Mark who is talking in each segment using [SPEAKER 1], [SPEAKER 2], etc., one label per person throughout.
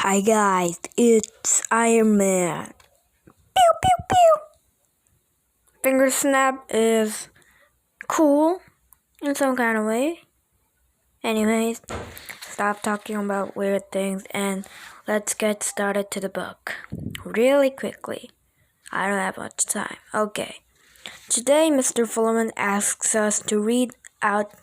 [SPEAKER 1] Hi guys, it's Iron Man. Pew pew pew. Finger snap is cool in some kind of way. Anyways, stop talking about weird things and let's get started to the book. Really quickly. I don't have much time. Okay. Today Mr. Fullerman asks us to read out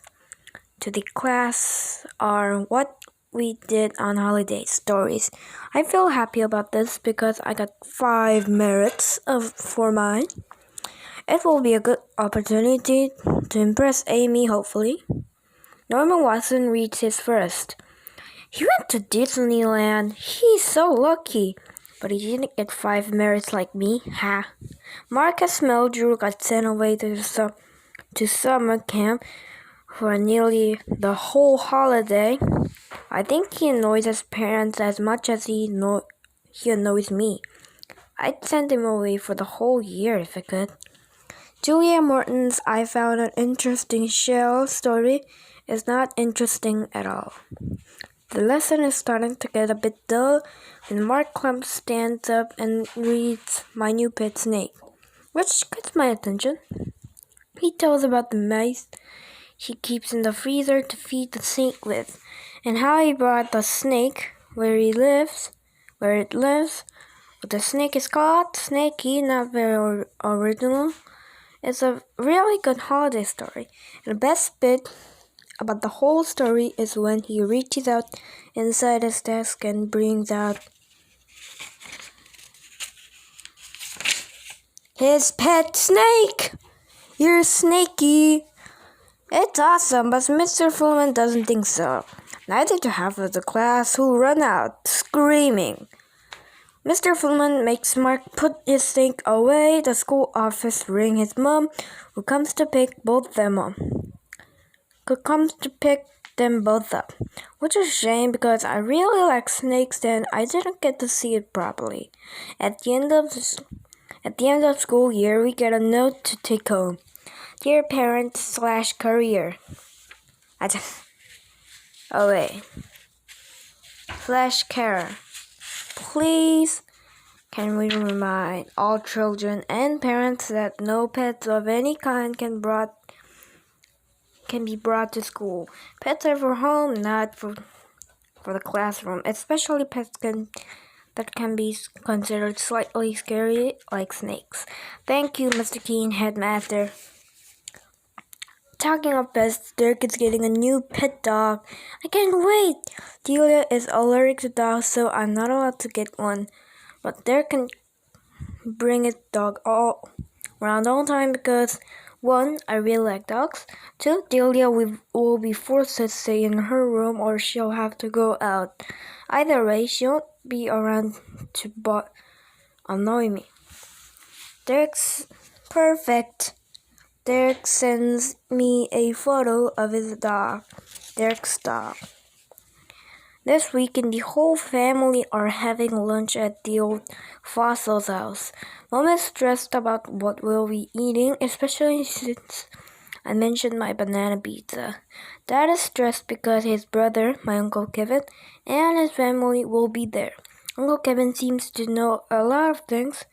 [SPEAKER 1] to the class what we did on holiday stories. I feel happy about this because I got 5 merits for mine. It will be a good opportunity to impress Amy, hopefully. Norman Watson reads his first. He went to Disneyland. He's so lucky. But he didn't get 5 merits like me. Ha. Marcus Meldrew got sent away to summer camp for nearly the whole holiday. I think he annoys his parents as much as he annoys me. I'd send him away for the whole year if I could. Julia Morton's I Found an Interesting Shell story is not interesting at all. The lesson is starting to get a bit dull when Mark Clump stands up and reads My New Pet Snake, which gets my attention. He tells about the mice he keeps in the freezer to feed the snake with, and how he brought the snake where it lives. But the snake is called Snakey, not very original. It's a really good holiday story, and the best bit about the whole story is when he reaches out inside his desk and brings out his pet snake! Here's Snakey! It's awesome, but Mr. Fullerman doesn't think so. Neither do half of the class, who run out, screaming. Mr. Fullerman makes Mark put his snake away. The school office ring his mom, who comes to pick them both up. Which is a shame because I really like snakes and I didn't get to see it properly. At the end of school year, we get a note to take home. Dear parents/career. /carer. Please, can we remind all children and parents that no pets of any kind can be brought to school. Pets are for home, not for the classroom, especially pets that can be considered slightly scary, like snakes. Thank you, Mr. Keene, headmaster. Talking of pets, Dirk is getting a new pet dog. I can't wait! Delia is allergic to dogs, so I'm not allowed to get one. But Dirk can bring his dog around all the time because 1. I really like dogs. 2. Delia will be forced to stay in her room or she'll have to go out. Either way, she won't be around to annoy me. Dirk's perfect. Dirk sends me a photo of his dog, Dirk's dog. This weekend, the whole family are having lunch at the old Fossil's house. Mom is stressed about what we'll be eating, especially since I mentioned my banana pizza. Dad is stressed because his brother, my Uncle Kevin, and his family will be there. Uncle Kevin seems to know a lot of things.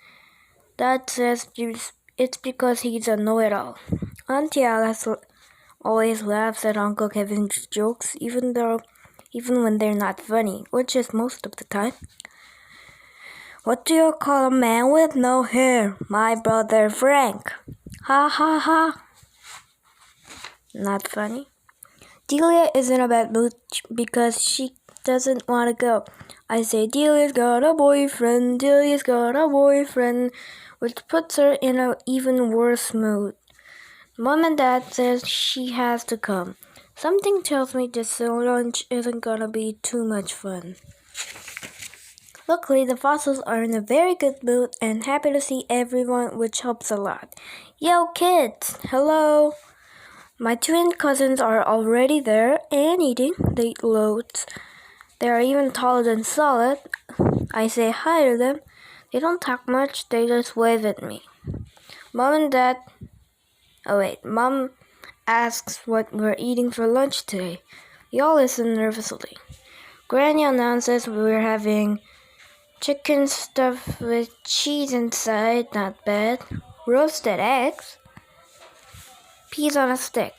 [SPEAKER 1] Dad says it's because he's a know-it-all. Auntie Alice always laughs at Uncle Kevin's jokes, even when they're not funny, which is most of the time. What do you call a man with no hair? My brother Frank. Ha ha ha. Not funny. Delia is in a bad mood because she doesn't want to go. I say, Delia's got a boyfriend, which puts her in an even worse mood. Mom and Dad says she has to come. Something tells me this lunch isn't gonna be too much fun. Luckily, the Fossils are in a very good mood and happy to see everyone, which helps a lot. Yo, kids! Hello! My twin cousins are already there and eating. They eat loads. They are even taller than Solid. I say hi to them. They don't talk much, they just wave at me. Mom asks what we're eating for lunch today. We all listen nervously. Granny announces we're having chicken stuffed with cheese inside, not bad. Roasted eggs. Peas on a stick.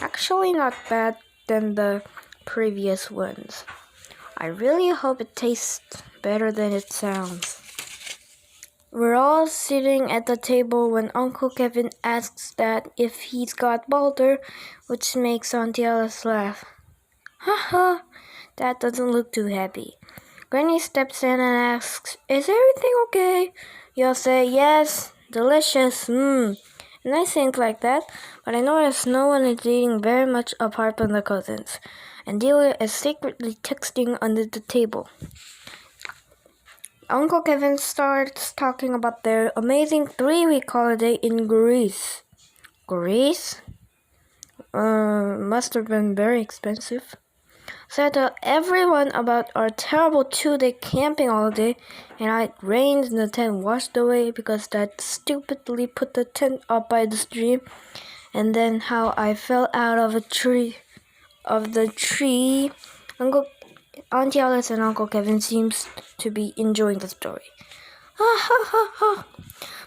[SPEAKER 1] Actually not bad than the previous ones. I really hope it tastes better than it sounds. We're all sitting at the table when Uncle Kevin asks Dad if he's got Balder, which makes Auntie Alice laugh. Haha, Dad doesn't look too happy. Granny steps in and asks, "Is everything okay?" You'll say, "Yes, delicious, nice things like that," but I notice no one is eating very much apart from the cousins, and Delia is secretly texting under the table. Uncle Kevin starts talking about their amazing 3-week holiday in Greece. Greece? Must have been very expensive. So I tell everyone about our terrible 2-day camping holiday, and how it rained and the tent washed away because Dad stupidly put the tent up by the stream, and then how I fell out of the tree. Auntie Alice and Uncle Kevin seems to be enjoying the story. Ha ha ha ha.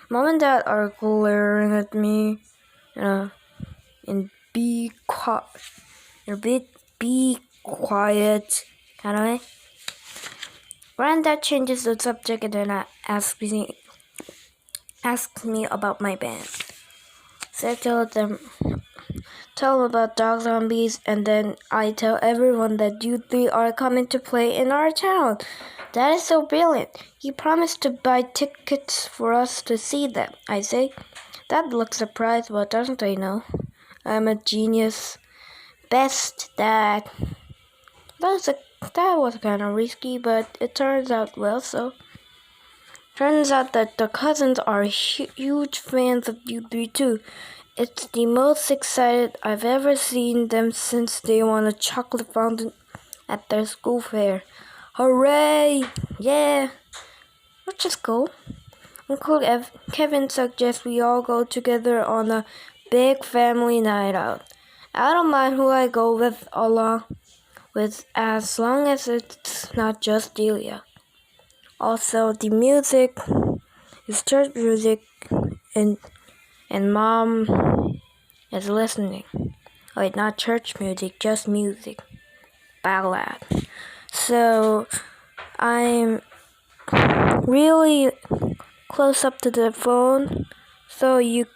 [SPEAKER 1] Mom and Dad are glaring at me, and be quiet kind of way. Granddad changes the subject and then asks me about my band. So I tell them about dog zombies, and then I tell everyone that you 3 are coming to play in our town. That is so brilliant. He promised to buy tickets for us to see them, I say. Dad looks surprised, but doesn't he know? I'm a genius. Best Dad. That was kind of risky, but it turns out well, so. Turns out that the cousins are huge fans of you 3 too. It's the most excited I've ever seen them since they won a chocolate fountain at their school fair. Hooray! Yeah! Let's just go. Uncle Kevin suggests we all go together on a big family night out. I don't mind who I go with as long as it's not just Delia. Also, the music is church music, and Mom is listening. Wait, not church music, just music. Ballad. So, I'm really close up to the phone, so you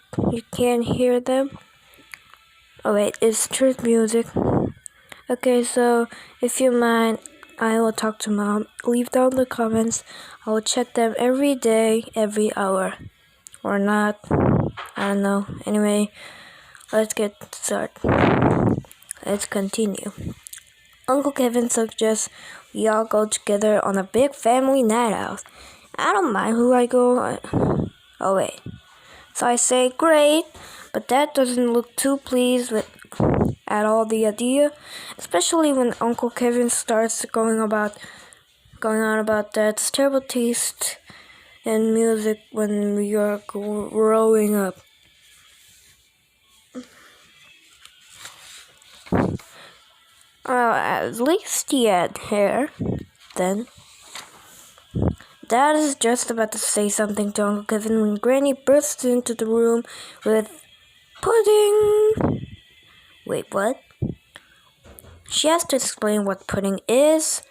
[SPEAKER 1] can't hear them. Oh wait, it's church music. Okay, so if you mind, I will talk to Mom. Leave down the comments. I will check them every day, every hour. Or not. I don't know. Anyway, let's get started. Let's continue. Uncle Kevin suggests we all go together on a big family night out. I don't mind who I go. Oh wait. So I say, great, but Dad doesn't look too pleased at all the idea, especially when Uncle Kevin starts going on about Dad's terrible taste in music when we are growing up. Well, at least he had hair, then. Dad is just about to say something to Uncle Kevin when Granny bursts into the room with pudding. Wait, what? She has to explain what pudding is,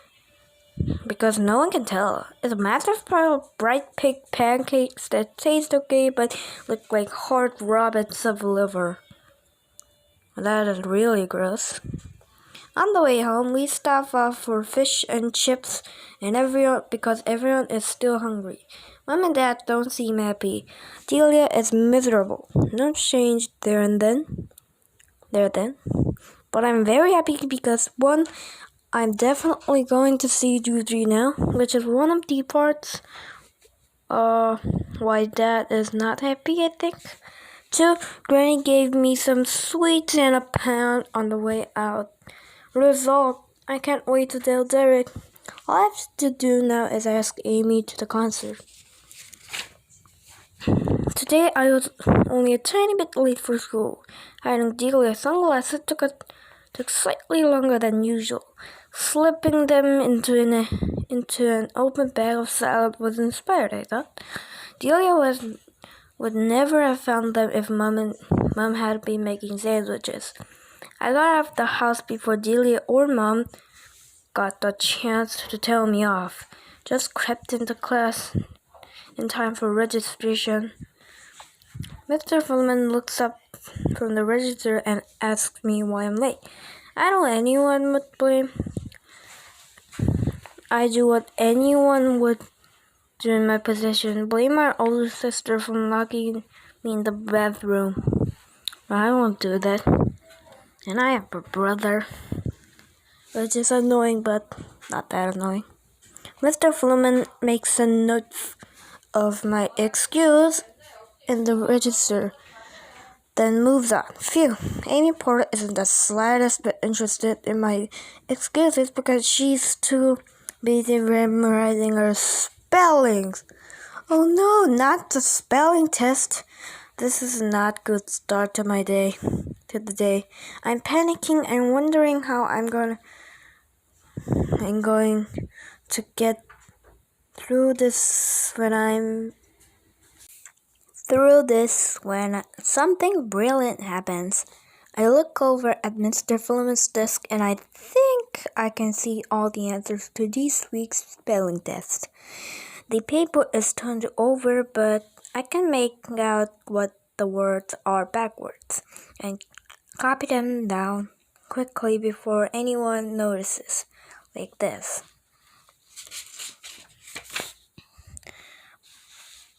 [SPEAKER 1] because no one can tell. It's a massive pile of bright pink pancakes that taste okay but look like hard rabbits of liver. That is really gross. On the way home, we stop off for fish and chips, and because everyone is still hungry. Mom and Dad don't seem happy. Delia is miserable. No change there and then. But I'm very happy because 1, I'm definitely going to see you 3 now, which is one of the parts why Dad is not happy, I think. 2, Granny gave me some sweets and a pound on the way out. Result, I can't wait to tell Derek. All I have to do now is ask Amy to the concert. Today I was only a tiny bit late for school. Hiding Delia's sunglasses took slightly longer than usual. slipping them into an open bag of salad was inspired, I thought. Delia would never have found them if Mom had been making sandwiches. I got out of the house before Delia or Mom got the chance to tell me off. Just crept into class in time for registration. Mr. Fulman looks up from the register and asks me why I'm late. I know anyone would blame. I do what anyone would do in my position. Blame my older sister for locking me in the bathroom. I won't do that. And I have a brother, which is annoying, but not that annoying. Mr. Fulman makes a note of my excuse in the register, then moves on. Phew, Amy Porter isn't the slightest bit interested in my excuses because she's too busy memorizing her spellings. Oh no, not the spelling test. This is not a good start to the day. I'm panicking and wondering how I'm going to get through this when something brilliant happens. I look over at Mr. Fullerman's desk and I think I can see all the answers to this week's spelling test. The paper is turned over, but I can make out what the words are backwards and copy them down quickly before anyone notices, like this.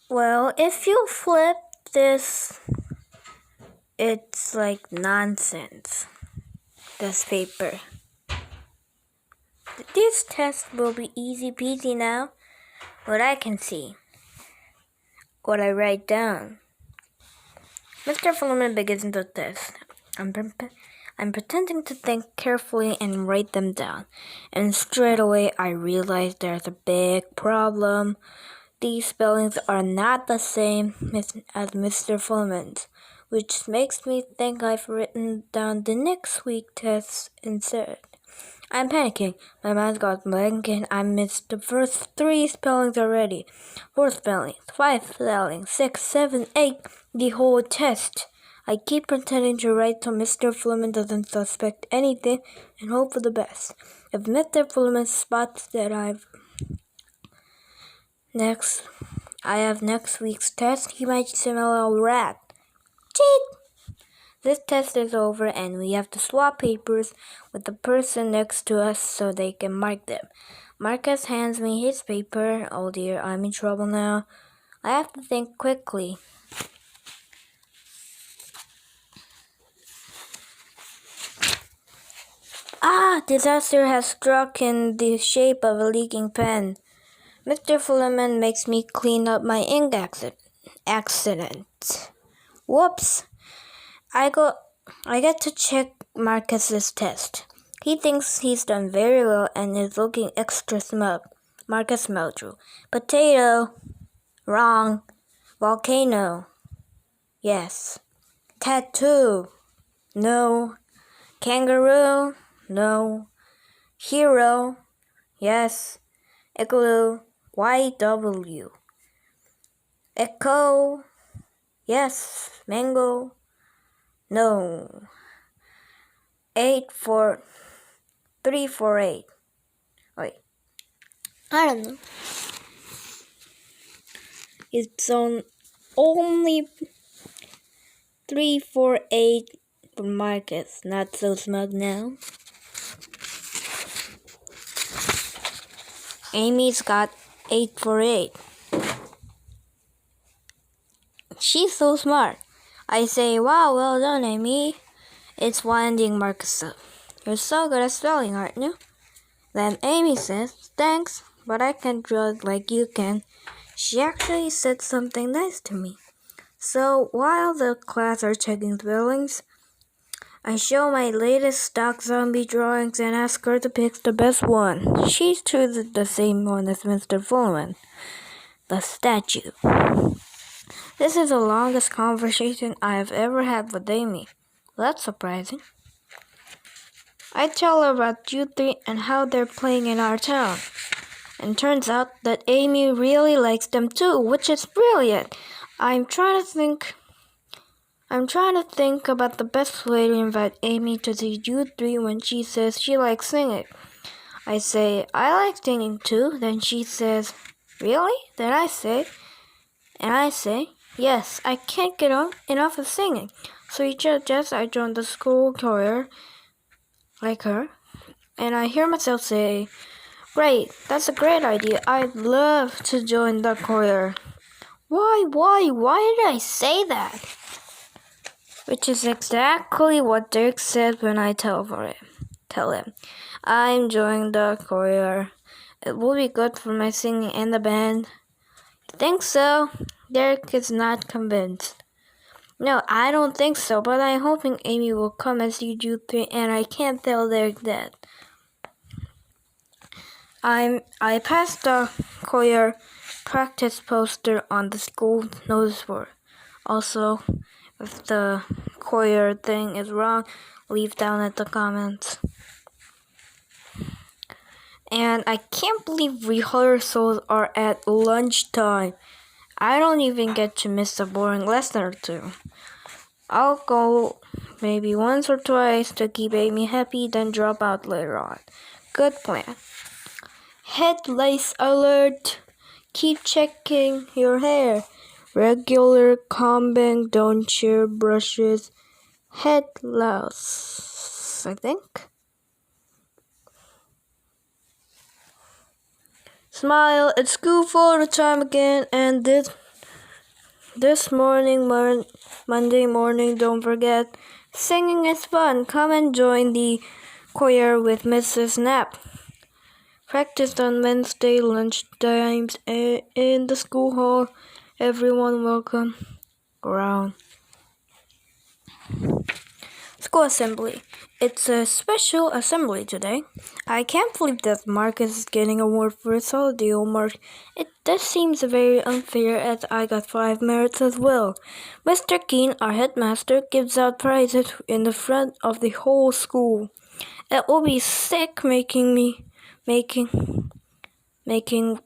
[SPEAKER 1] Well, if you flip this, it's like nonsense, this paper. This test will be easy peasy now. What I can see, what I write down. Mr. Fullerman begins the test. I'm pretending to think carefully and write them down. And straight away I realize there's a big problem. These spellings are not the same as Mr. Fullerman's, which makes me think I've written down the next week's test instead. I'm panicking. My mind's got blank and I missed the first 3 spellings already. 4 spellings, 5 spellings, 6, 7, 8, the whole test. I keep pretending to write so Mr. Fullerman doesn't suspect anything and hope for the best. If Mr. Fullerman spots that I have next week's test, he might smell a rat. Cheat! This test is over and we have to swap papers with the person next to us so they can mark them. Marcus hands me his paper. Oh dear, I'm in trouble now. I have to think quickly. Disaster has struck in the shape of a leaking pen. Mr. Fullerman makes me clean up my ink accident. Whoops! I get to check Marcus's test. He thinks he's done very well and is looking extra smug. Marcus Meldrew. Potato. Wrong. Volcano. Yes. Tattoo. No. Kangaroo. No. Hero. Yes. Igloo. YW. Echo. Yes. Mango. No. 348. Wait. I don't know. It's only 348 for Marcus. Not so smug now. Amy's got 848. She's so smart. I say, wow, well done, Amy. It's winding Marcus up. You're so good at spelling, aren't you? Then Amy says, thanks, but I can't draw it like you can. She actually said something nice to me. So while the class are checking spellings, I show my latest stock zombie drawings and ask her to pick the best one. She chooses the same one as Mr. Fullerman, the statue. This is the longest conversation I have ever had with Amy. That's surprising. I tell her about you three and how they're playing in our town. And turns out that Amy really likes them too, which is brilliant. I'm trying to think about the best way to invite Amy to see you three when she says she likes singing. I say, I like singing too. Then she says, really? Then I say, yes, I can't get enough of singing. So she suggests I join the school choir like her. And I hear myself say, great, that's a great idea. I'd love to join the choir. Why did I say that? Which is exactly what Dirk said when I tell him. I'm joining the choir. It will be good for my singing and the band. You think so? Dirk is not convinced. No, I don't think so, but I'm hoping Amy will come and see you three, and I can't tell Dirk that. I passed the choir practice poster on the school notice board. Also, if the choir thing is wrong, leave down at the comments. And I can't believe rehearsals are at lunchtime. I don't even get to miss a boring lesson or two. I'll go maybe once or twice to keep Amy happy, then drop out later on. Good plan. Head lace alert! Keep checking your hair. Regular combing, don't shear brushes. Head loss, I think. Smile at school for the time again, and this morning, Monday morning, don't forget, singing is fun. Come and join the choir with Mrs. Knapp. Practiced on Wednesday lunchtimes in the school hall. Everyone welcome around. School assembly. It's a special assembly today. I can't believe that Marcus is getting an award for his holiday homework. This seems very unfair as I got 5 merits as well. Mr. Keene, our headmaster, gives out prizes in the front of the whole school. It will be sick making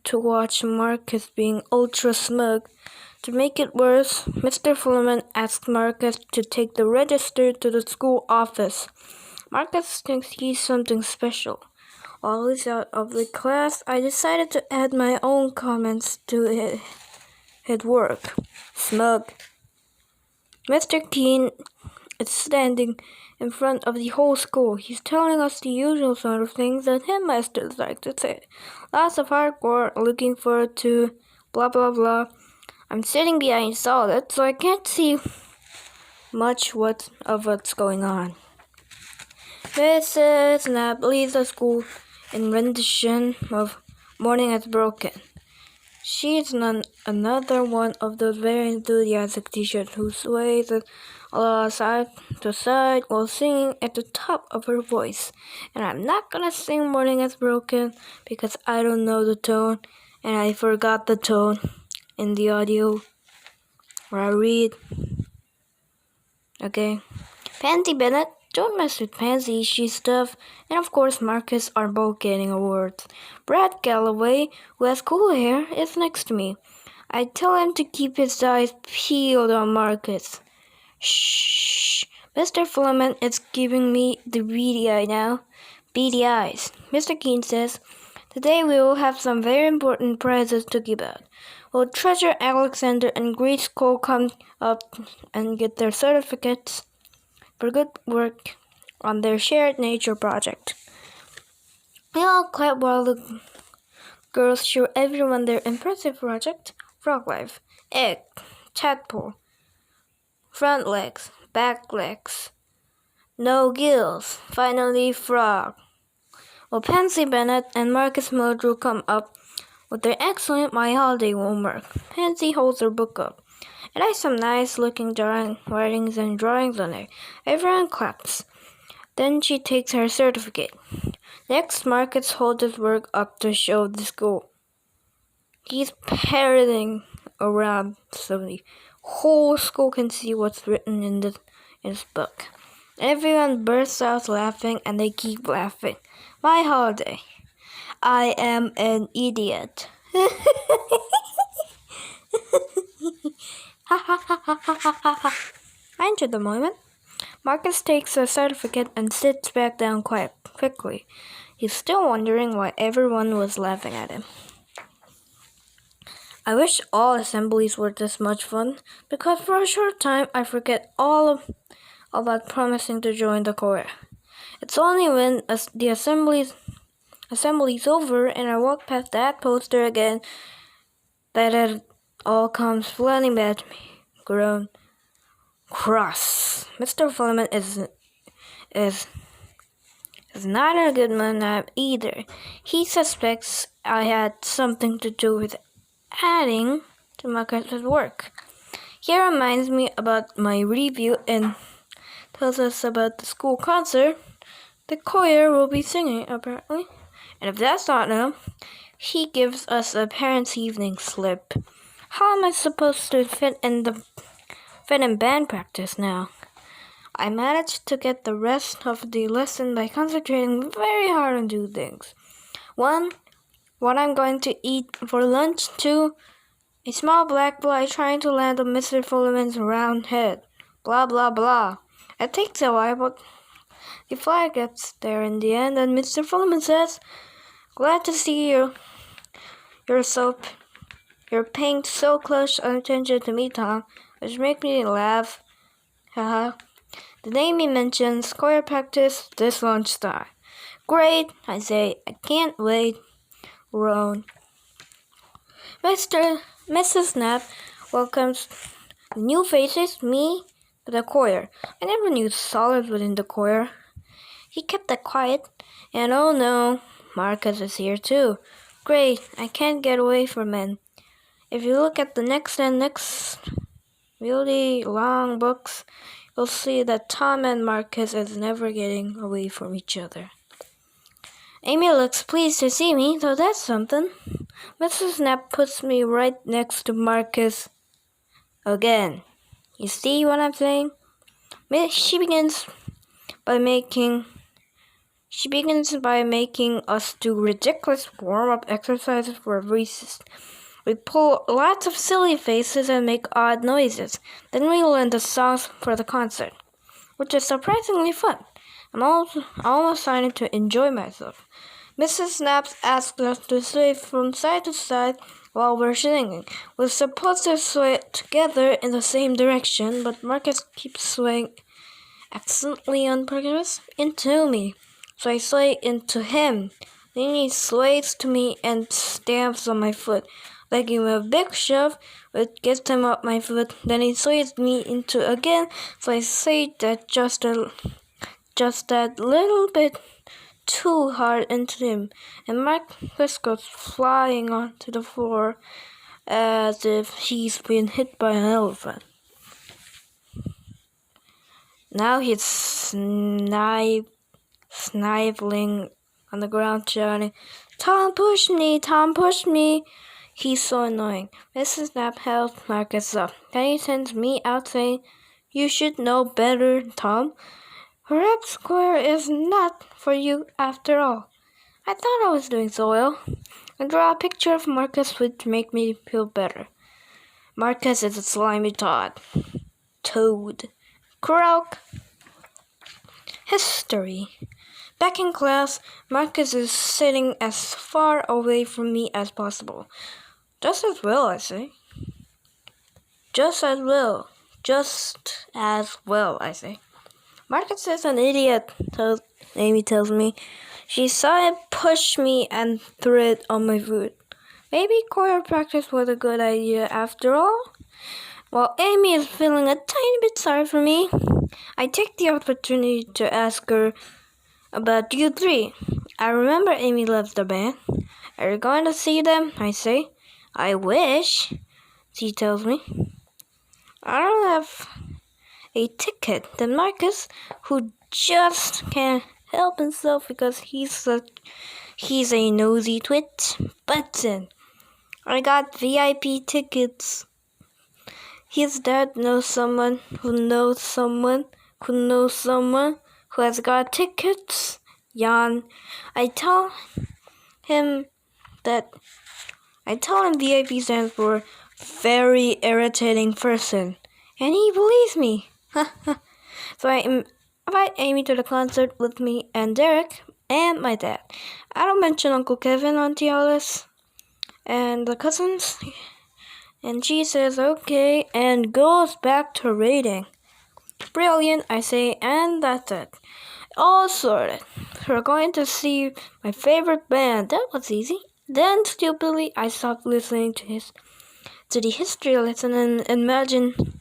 [SPEAKER 1] to watch Marcus being ultra smug. To make it worse, Mr. Fullerman asked Marcus to take the register to the school office. Marcus thinks he's something special. While he's out of the class, I decided to add my own comments to his work. Smug. Mr. Keene is standing in front of the whole school. He's telling us the usual sort of things that headmasters like to say. Lots of hardcore, looking forward to, blah blah blah. I'm sitting behind solid, so I can't see much of what's going on. Mrs. Knapp leaves the school in rendition of Morning Has Broken. She's another one of those very enthusiastic teachers who sways side to side while singing at the top of her voice. And I'm not gonna sing Morning Has Broken because I don't know the tone, and I forgot the tone in the audio where I read. Okay. Pansy Bennett, don't mess with Pansy, she's tough, and of course Marcus are both getting awards. Brad Galloway, who has cool hair, is next to me. I tell him to keep his eyes peeled on Marcus. Shh. Mr. Fullerman is giving me the beady eye now. Beady eyes. Mr. Keene says, today we will have some very important prizes to give out. Will Treasure Alexander and Grace Cole come up and get their certificates for good work on their shared nature project? We all clap while the girls show everyone their impressive project. Frog life, egg, tadpole, front legs, back legs, no gills, finally frog. Well, Pansy Bennett and Marcus Muldrew come up with their excellent My Holiday homework. Pansy holds her book up. It has some nice looking writings and drawings on it. Everyone claps. Then she takes her certificate. Next, Marcus holds his work up to show the school. He's parroting around so the whole school can see what's written in his book. Everyone bursts out laughing and they keep laughing. My holiday. I am an idiot. I enter the moment. Marcus takes a certificate and sits back down quite quickly. He's still wondering why everyone was laughing at him. I wish all assemblies were this much fun, because for a short time I forget all about promising to join the choir. It's only when the assembly's over and I walk past that poster again that it all comes flooding back to me. Grown. Cross. Mr. Fullerman is not a good man either. He suspects I had something to do with adding to Marcus's work. He reminds me about my review and tells us about the school concert the choir will be singing, apparently. And if that's not enough, he gives us a parents' evening slip. How am I supposed to fit in band practice now? I managed to get the rest of the lesson by concentrating very hard on 2 things. 1, what I'm going to eat for lunch. 2, a small black fly trying to land on Mr. Fullerman's round head. Blah, blah, blah. It takes a while, but the fly gets there in the end, and Mr. Fullerman says, "Glad to see you. You're paying so close attention to me, Tom," which makes me laugh. Haha. The name he mentions, choir practice this lunchtime. Great, I say. I can't wait. Roan. Mrs. Knapp welcomes the new faces, me, to the choir. I never knew Solid within the choir. He kept it quiet, and oh no, Marcus is here too. Great, I can't get away from him. If you look at the next really long books, you'll see that Tom and Marcus is never getting away from each other. Amy looks pleased to see me, so that's something. Mrs. Knapp puts me right next to Marcus again. You see what I'm saying? She begins by making us do ridiculous warm-up exercises for recess. We pull lots of silly faces and make odd noises. Then we learn the songs for the concert, which is surprisingly fun. I'm almost starting to enjoy myself. Mrs. Knapp asks us to sway from side to side while we're singing. We're supposed to sway together in the same direction, but Marcus keeps swaying accidentally on purpose into me. So I sway into him. Then he sways to me and stamps on my foot. I give him a big shove, which gets him up my foot. Then he sways me into again, so I say that just that little bit too hard into him, and Marcus goes flying onto the floor as if he's been hit by an elephant. Now he's sniveling on the ground, shouting, "Tom, push me! Tom, push me!" He's so annoying. Mrs. Knapp helps Marcus up. Then he sends me out saying, "You should know better, Tom. Perhaps choir is not for you after all." I thought I was doing so well. I draw a picture of Marcus which make me feel better. Marcus is a slimy toad. Croak. History. Back in class, Marcus is sitting as far away from me as possible. Just as well, I say. Just as well, I say. Marcus is an idiot, Amy tells me. She saw him push me and threw it on my foot. Maybe choir practice was a good idea after all? While Amy is feeling a tiny bit sorry for me, I take the opportunity to ask her about you 3. I remember Amy loves the band. Are you going to see them? I say. I wish, she tells me. I don't have a ticket. Then Marcus, who just can't help himself because he's a nosy twit, butts in. I got VIP tickets. His dad knows someone who knows someone who knows someone who has got tickets. Yawn. I tell him VIP stands for very irritating person, and he believes me. So I invite Amy to the concert with me and Derek and my dad. I don't mention Uncle Kevin, Auntie Alice, and the cousins. And she says okay and goes back to reading. Brilliant, I say, and that's it. All sorted. We're going to see my favorite band. That was easy. Then, stupidly, I stopped listening to the history lesson and imagine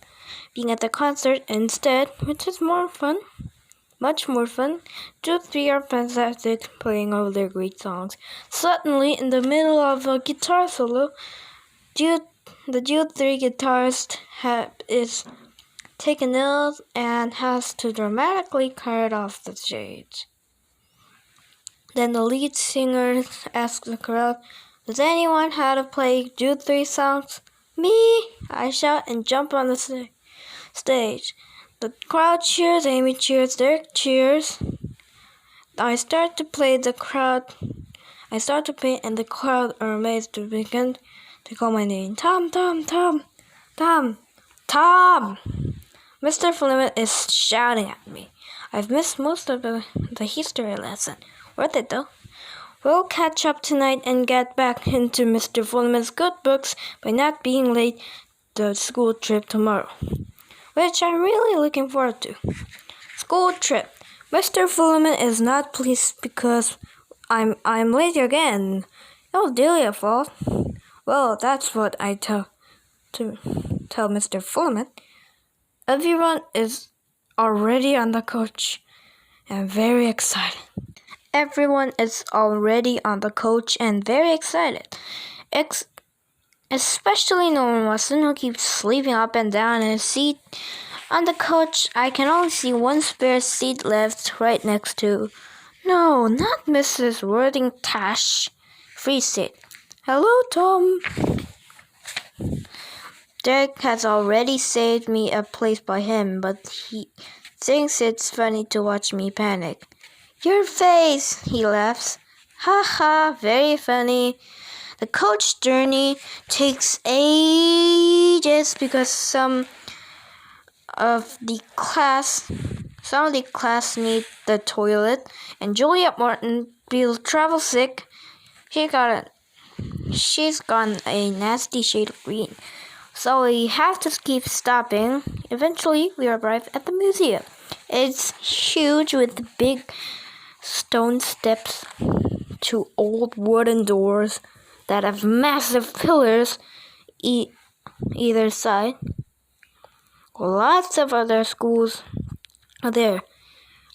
[SPEAKER 1] being at the concert instead, which is more fun. Much more fun. Dude 3 are fantastic, playing all their great songs. Suddenly, in the middle of a guitar solo, the Dude 3 guitarist is taken ill and has to dramatically cut off the stage. Then the lead singer asks the crowd, "Does anyone know how to play Dude 3 songs?" "Me!" I shout and jump on the stage. The crowd cheers, Amy cheers, Derek cheers. I start to play and the crowd are amazed to begin to call my name. Tom, Tom, Tom, Tom, Tom! Mr. Fleming is shouting at me. I've missed most of the history lesson. Worth it though. We'll catch up tonight and get back into Mr. Fleming's good books by not being late the school trip tomorrow, which I'm really looking forward to. School trip. Mr. Fleming is not pleased because I'm late again. It was Delia's fault. Well, that's what I tell Mr. Fleming. Everyone is already on the coach and very excited. Everyone is already on the coach and very excited. Especially Norman Watson, who keeps sleeping up and down in his seat. On the coach, I can only see one spare seat left right next to... No, not Mrs. Worthingtash. Free seat. Hello, Tom. Derek has already saved me a place by him, but he thinks it's funny to watch me panic. Your face, he laughs. Ha ha, very funny. The coach journey takes ages because some of the class need the toilet, and Juliet Martin feels travel sick. She's gone a nasty shade of green. So we have to keep stopping. Eventually, we arrive at the museum. It's huge with big stone steps to old wooden doors that have massive pillars either side. Lots of other schools are there,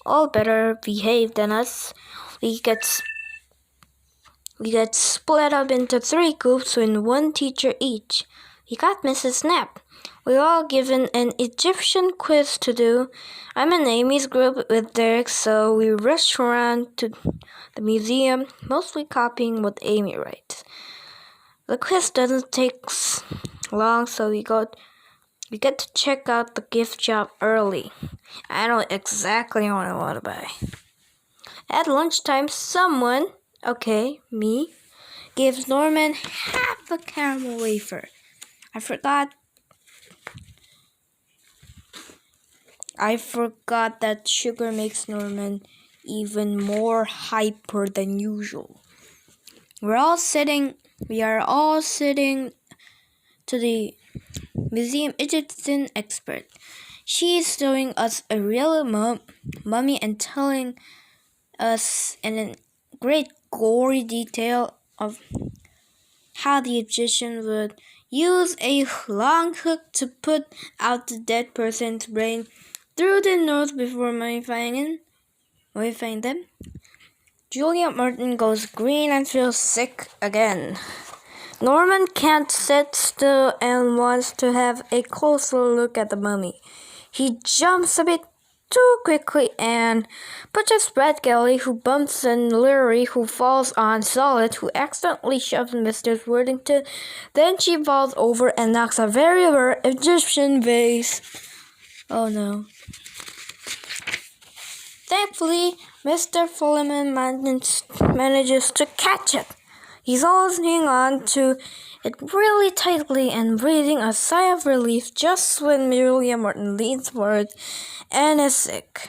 [SPEAKER 1] all better behaved than us. We get split up into 3 groups with 1 teacher each. We got Mrs. Snap. We're all given an Egyptian quiz to do. I'm in Amy's group with Derek, so we rush around to the museum, mostly copying what Amy writes. The quiz doesn't take long, so we get to check out the gift shop early. I know exactly what I want to buy. At lunchtime, someone, me, gives Norman half a caramel wafer. I forgot that sugar makes Norman even more hyper than usual. We are all sitting to the museum Egyptian expert. She is showing us a real mummy and telling us in a great gory detail of how the Egyptians would use a long hook to put out the dead person's brain through the nose before mummifying them. Julia Martin goes green and feels sick again. Norman can't sit still and wants to have a closer look at the mummy. He jumps a bit too quickly and pushes Brad Kelly, who bumps into Larry, who falls on Solid, who accidentally shoves Mr. Worthington. Then she falls over and knocks a very rare Egyptian vase. Oh no. Thankfully, Mr. Fullerman manages to catch it. He's holding on to it really tightly and breathing a sigh of relief just when Julia Morton leans forward and is sick.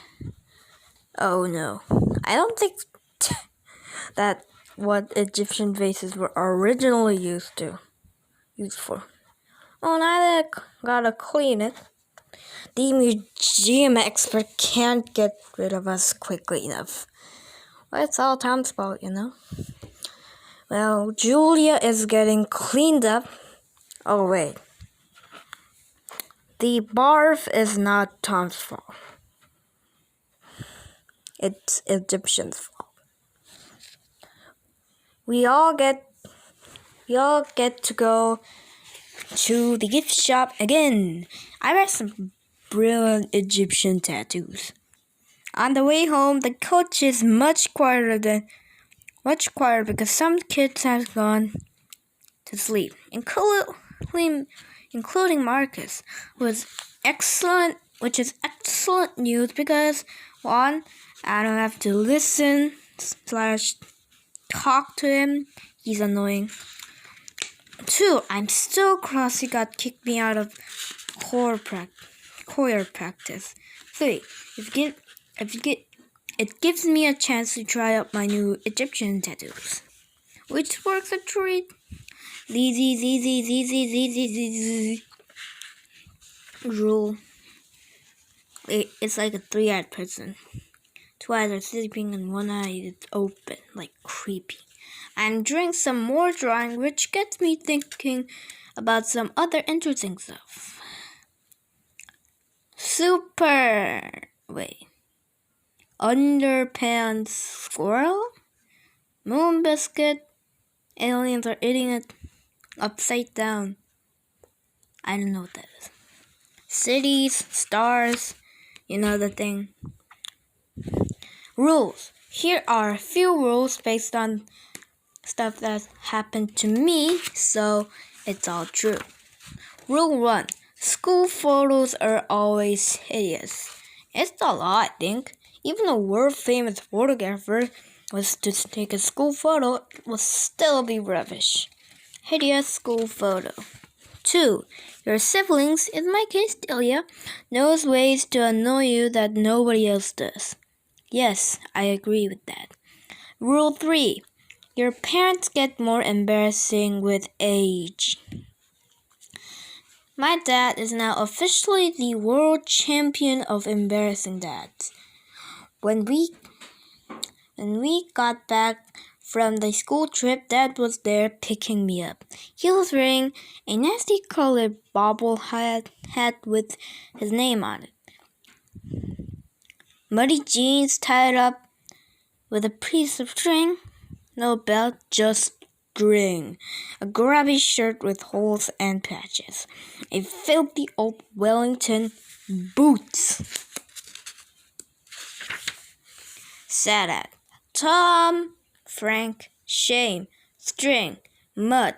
[SPEAKER 1] Oh no, I don't think that's what Egyptian vases were originally used for. Oh, now that I gotta clean it. The museum expert can't get rid of us quickly enough. Well, it's all Tom's fault, you know. Well, Julia is getting cleaned up. Oh, wait. The barf is not Tom's fault. It's Egyptian's fault. We all get to go to the gift shop again. I got some brilliant Egyptian tattoos. On the way home, the coach is much quieter because some kids have gone to sleep, including Marcus, which is excellent news because 1, I don't have to listen / talk to him. He's annoying. 2, I'm still cross he got kicked me out of choir practice. 3, it gives me a chance to try out my new Egyptian tattoos, which works a treat. Rule. It's like a 3-eyed person. 2 eyes are sleeping and 1 eye is open, like creepy. I'm doing some more drawing, which gets me thinking about some other interesting stuff. Underpants squirrel? Moon biscuit? Aliens are eating it upside down. I don't know what that is. Cities, stars, you know the thing. Rules. Here are a few rules based on stuff that happened to me, so it's all true. Rule 1. School photos are always hideous. It's the law, I think. Even a world-famous photographer was to take a school photo, it will still be rubbish. Hideous school photo. 2. Your siblings, in my case Delia, knows ways to annoy you that nobody else does. Yes, I agree with that. Rule 3. Your parents get more embarrassing with age. My dad is now officially the world champion of embarrassing dads. When we got back from the school trip, Dad was there picking me up. He was wearing a nasty colored bobble hat with his name on it. Muddy jeans tied up with a piece of string. No belt, just string. A grubby shirt with holes and patches. A filthy old Wellington boots. Sat at Tom, Frank, shame, string, mud,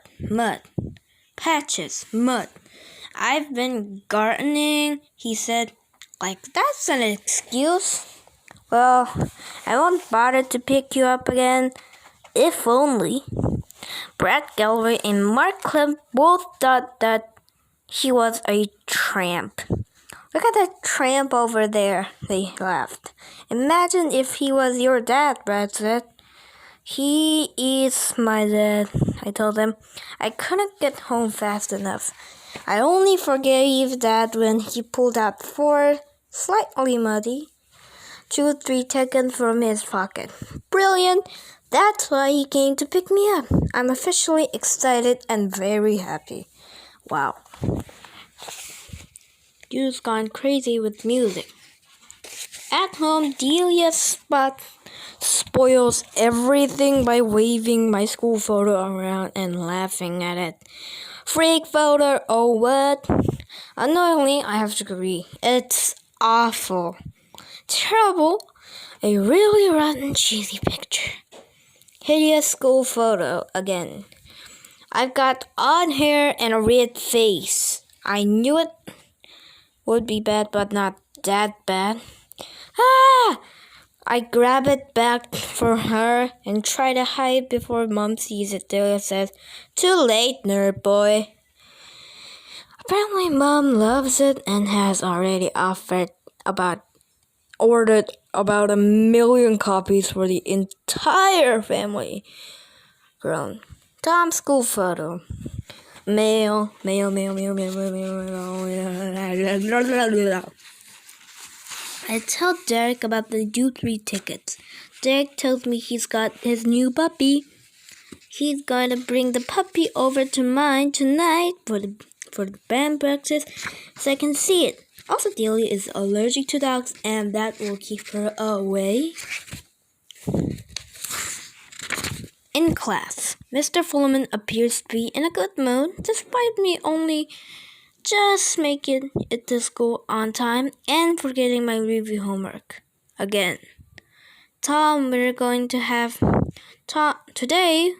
[SPEAKER 1] patches, mud. I've been gardening, he said. Like, that's an excuse. Well, I won't bother to pick you up again. If only. Brad Galway and Mark Clem both thought that he was a tramp. Look at that tramp over there, they laughed. Imagine if he was your dad, Brad said. He is my dad, I told them. I couldn't get home fast enough. I only forgave Dad when he pulled out 4 slightly muddy 2-3 taken from his pocket. Brilliant! That's why he came to pick me up. I'm officially excited and very happy. Wow. Dude's gone crazy with music. At home, Delia spoils everything by waving my school photo around and laughing at it. Freak photo, oh what? Annoyingly, I have to agree. It's awful. Terrible. A really rotten, cheesy picture. Hideous school photo again. I've got odd hair and a red face. I knew it would be bad, but not that bad. I grab it back for her and try to hide before Mom sees it. Delia says, "Too late, nerd boy." Apparently, Mom loves it and has already ordered about 1,000,000 copies for the entire family. Grown. Tom's school photo. Mail. I tell Derek about the U3 tickets. Derek tells me he's got his new puppy. He's going to bring the puppy over to mine tonight for the band practice so I can see it. Also, Delia is allergic to dogs and that will keep her away. In class, Mr. Fullerman appears to be in a good mood despite me only just making it to school on time and forgetting my review homework. Again. Tom, we're going to have... Today,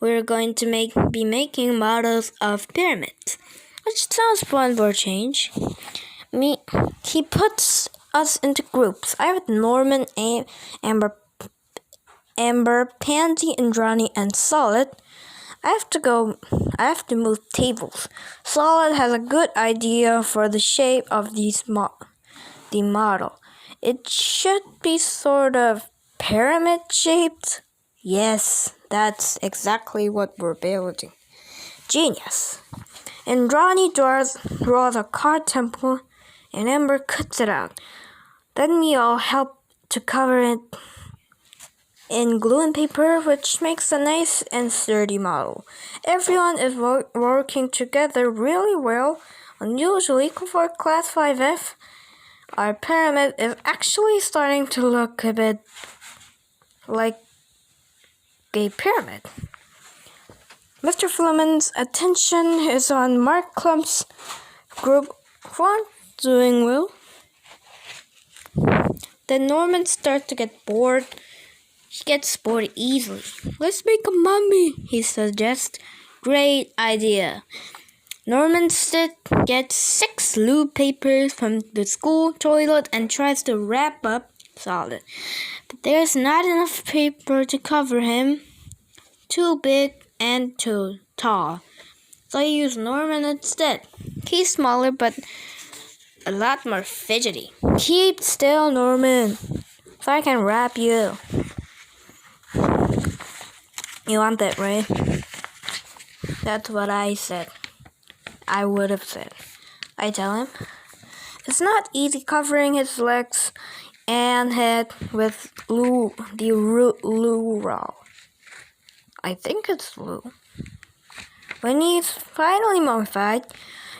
[SPEAKER 1] we're going to be making models of pyramids, which sounds fun for a change. He puts us into groups. I have Norman, Amber, Pansy, Indrani, and Solid. I have to move tables. Solid has a good idea for the shape of the model. It should be sort of pyramid-shaped. Yes, that's exactly what we're building. Genius. Indrani draws a car temple, and Amber cuts it out. Then we all help to cover it in glue and paper, which makes a nice and sturdy model. Everyone is working together really well. Unusually, for Class 5F, our pyramid is actually starting to look a bit like a pyramid. Mr. Fleming's attention is on Mark Klump's group 1 doing well. Then Norman starts to get bored. He gets bored easily. "Let's make a mummy," he suggests. Great idea. Norman gets 6 lube papers from the school toilet and tries to wrap up Solid. But there's not enough paper to cover him. Too big and too tall. So I use Norman instead. He's smaller but a lot more fidgety. Keep still, Norman, so I can wrap you. You want that, right? That's what I said. I would have said. I tell him. It's not easy covering his legs and head with loo roll. I think it's loo. When he's finally mummified,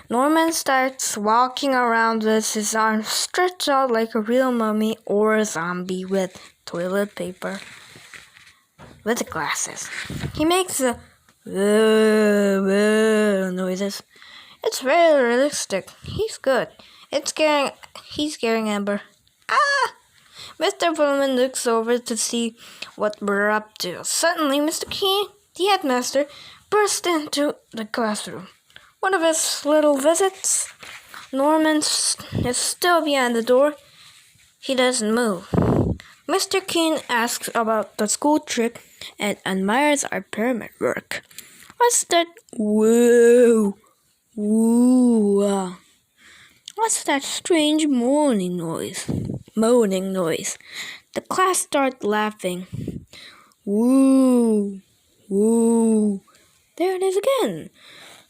[SPEAKER 1] Norman starts walking around with his arms stretched out like a real mummy or a zombie with toilet paper. With the glasses. He makes the noises. It's very realistic. He's good. He's scaring Amber. Ah! Mr. Pullman looks over to see what we're up to. Suddenly, Mr. Keen, the headmaster, burst into the classroom. One of his little visits. Norman is still behind the door. He doesn't move. Mr. Keen asks about the school trip and admires our pyramid work. What's that? Whoa! Woo! What's that strange moaning noise? The class starts laughing. Woo! Woo! There it is again.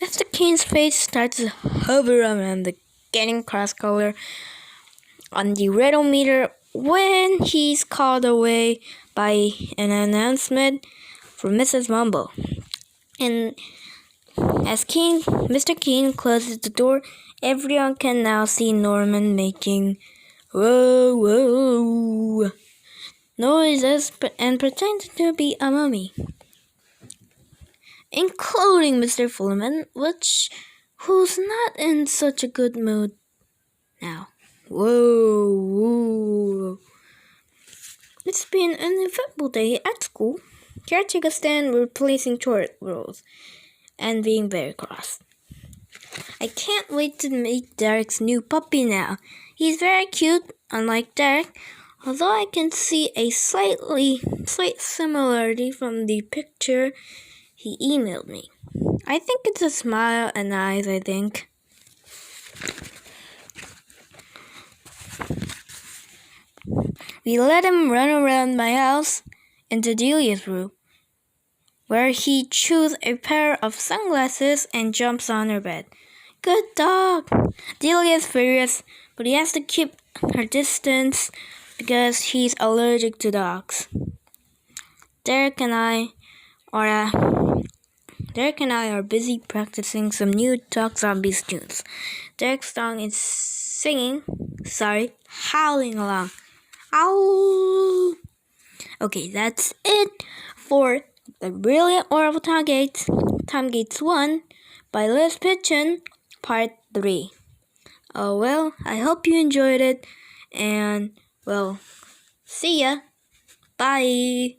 [SPEAKER 1] Mr. Keen's face starts to hover around the getting cross color on the redometer when he's called away by an announcement from Mrs. Mumble. And as Mr. Keen closes the door, everyone can now see Norman making whoa, whoa noises and pretending to be a mummy, including Mr. Fullerman, who's not in such a good mood now. Whoa, whoa. It's been an eventful day at school. Caretaker Stan replacing toilet rolls and being very cross. I can't wait to meet Derek's new puppy now. He's very cute, unlike Derek, although I can see a slight similarity from the picture he emailed me. I think it's a smile and eyes, I think. We let him run around my house into Delia's room, where he chews a pair of sunglasses and jumps on her bed. Good dog! Delia is furious, but he has to keep her distance because he's allergic to dogs. Derek and I are busy practicing some new Dog Zombies tunes. Derek's song is howling along. Ow! Okay, that's it for The Brilliant World of Tom Gates 1 by Liz Pitchen, Part 3. Oh well, I hope you enjoyed it, and well, see ya. Bye!